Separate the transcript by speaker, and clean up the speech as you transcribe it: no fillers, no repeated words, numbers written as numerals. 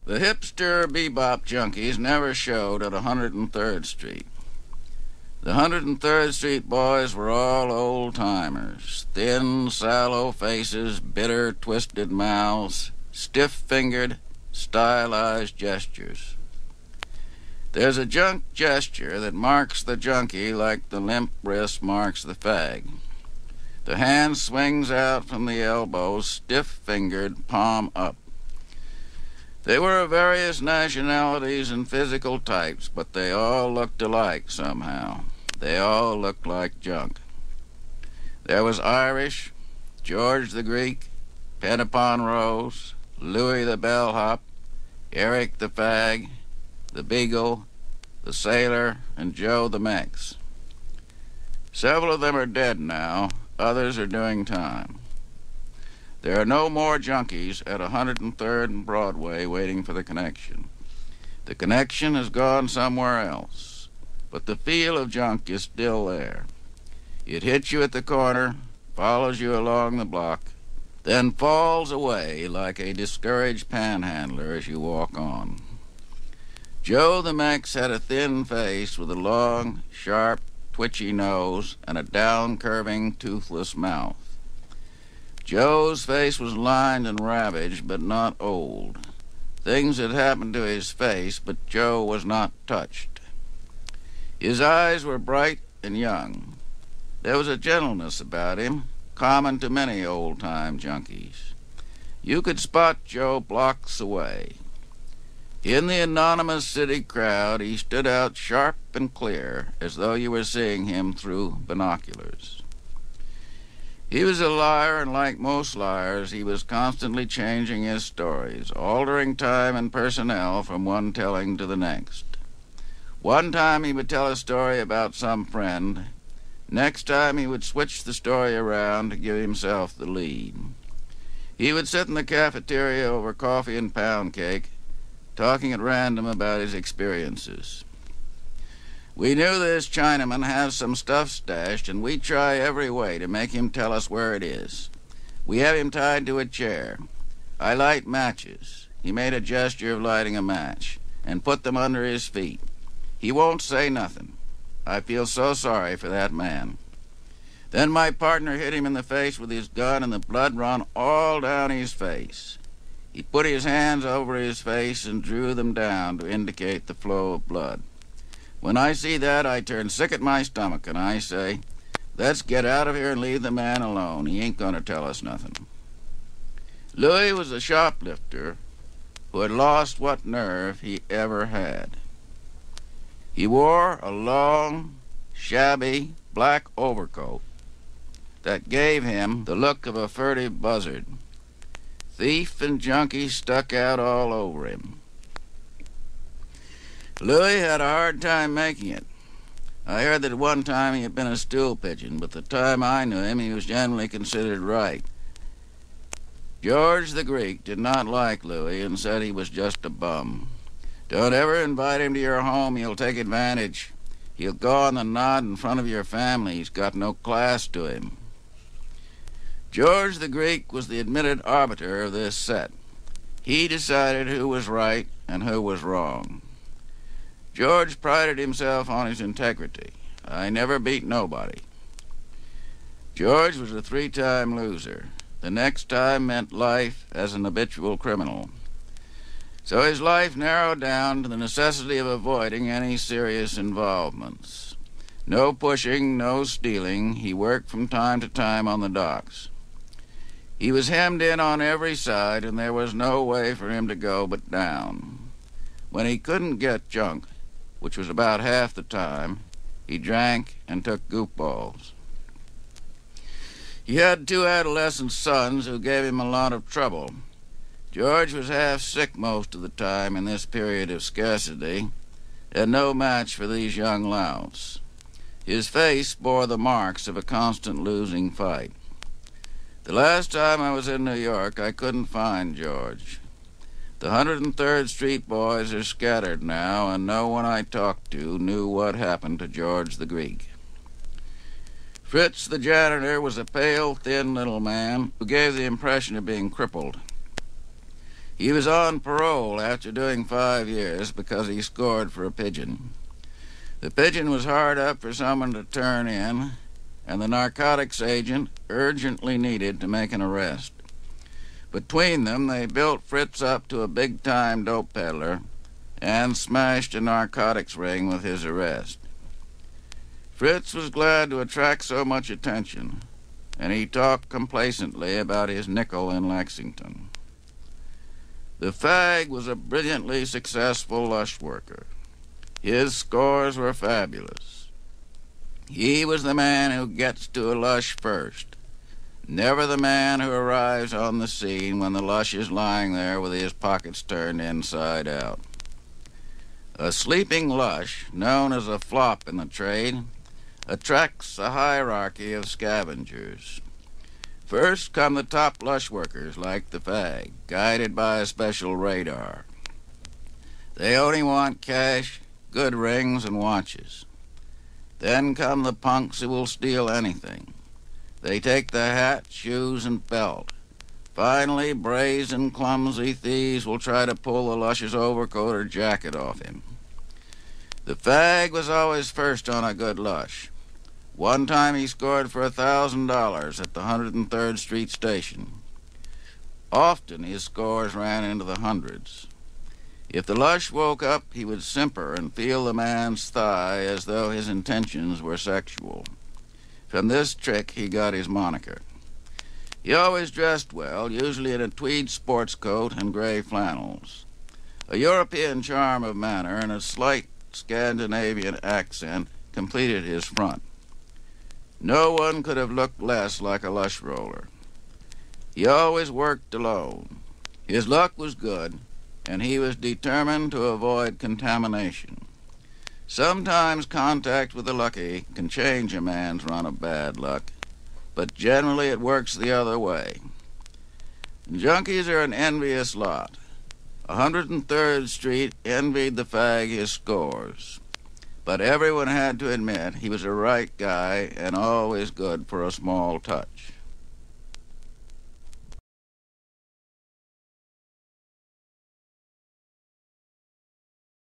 Speaker 1: The hipster bebop junkies never showed at 103rd Street. The 103rd Street boys were all old-timers, thin, sallow faces, bitter, twisted mouths, stiff-fingered, stylized gestures. There's a junk gesture that marks the junkie like the limp wrist marks the fag. The hand swings out from the elbow, stiff-fingered, palm up. They were of various nationalities and physical types, but they all looked alike somehow. They all looked like junk. There was Irish, George the Greek, Penapon Rose, Louis the Bellhop, Eric the Fag, the Beagle, the Sailor, and Joe the Mex. Several of them are dead now. Others are doing time. There are no more junkies at 103rd and Broadway waiting for the connection. The connection has gone somewhere else, but the feel of junk is still there. It hits you at the corner, follows you along the block, then falls away like a discouraged panhandler as you walk on. Joe the Mex had a thin face with a long, sharp, twitchy nose and a down-curving, toothless mouth. Joe's face was lined and ravaged, but not old. Things had happened to his face, but Joe was not touched. His eyes were bright and young. There was a gentleness about him, common to many old-time junkies. You could spot Joe blocks away. In the anonymous city crowd, he stood out sharp and clear, as though you were seeing him through binoculars. He was a liar, and like most liars, he was constantly changing his stories, altering time and personnel from one telling to the next. One time he would tell a story about some friend. Next time he would switch the story around to give himself the lead. He would sit in the cafeteria over coffee and pound cake, talking at random about his experiences. We knew this Chinaman has some stuff stashed, and we try every way to make him tell us where it is. We have him tied to a chair. I light matches. He made a gesture of lighting a match, and put them under his feet. He won't say nothing. I feel so sorry for that man. Then my partner hit him in the face with his gun, and the blood run all down his face. He put his hands over his face and drew them down to indicate the flow of blood. When I see that, I turn sick at my stomach, and I say, let's get out of here and leave the man alone. He ain't going to tell us nothing. Louis was a shoplifter who had lost what nerve he ever had. He wore a long, shabby, black overcoat that gave him the look of a furtive buzzard. Thief and junkie stuck out all over him. Louis had a hard time making it. I heard that at one time he had been a stool pigeon, but the time I knew him, he was generally considered right. George the Greek did not like Louis and said he was just a bum. Don't ever invite him to your home. He'll take advantage. He'll go on the nod in front of your family. He's got no class to him. George the Greek was the admitted arbiter of this set. He decided who was right and who was wrong. George prided himself on his integrity. I never beat nobody. George was a 3-time loser. The next time meant life as an habitual criminal. So his life narrowed down to the necessity of avoiding any serious involvements. No pushing, no stealing. He worked from time to time on the docks. He was hemmed in on every side, and there was no way for him to go but down. When he couldn't get junk, which was about half the time, he drank and took goofballs. He had 2 adolescent sons who gave him a lot of trouble. George was half sick most of the time in this period of scarcity, and no match for these young louts. His face bore the marks of a constant losing fight. The last time I was in New York, I couldn't find George. The 103rd Street boys are scattered now, and no one I talked to knew what happened to George the Greek. Fritz, the janitor, was a pale, thin little man who gave the impression of being crippled. He was on parole after doing 5 years because he scored for a pigeon. The pigeon was hard up for someone to turn in, and the narcotics agent urgently needed to make an arrest. Between them, they built Fritz up to a big-time dope peddler and smashed a narcotics ring with his arrest. Fritz was glad to attract so much attention, and he talked complacently about his nickel in Lexington. The fag was a brilliantly successful lush worker. His scores were fabulous. He was the man who gets to a lush first, never the man who arrives on the scene when the lush is lying there with his pockets turned inside out. A sleeping lush, known as a flop in the trade, attracts a hierarchy of scavengers. First come the top lush workers, like the fag, guided by a special radar. They only want cash, good rings, and watches. Then come the punks who will steal anything. They take the hat, shoes, and belt. Finally, brazen, clumsy thieves will try to pull the lush's overcoat or jacket off him. The fag was always first on a good lush. One time he scored for $1,000 at the 103rd Street station. Often his scores ran into the hundreds. If the lush woke up, he would simper and feel the man's thigh as though his intentions were sexual. From this trick he got his moniker. He always dressed well, usually in a tweed sports coat and gray flannels. A European charm of manner and a slight Scandinavian accent completed his front. No one could have looked less like a lush roller. He always worked alone. His luck was good, and he was determined to avoid contamination. Sometimes contact with the lucky can change a man's run of bad luck, but generally it works the other way. Junkies are an envious lot. 103rd Street envied the fag his scores, but everyone had to admit he was a right guy and always good for a small touch.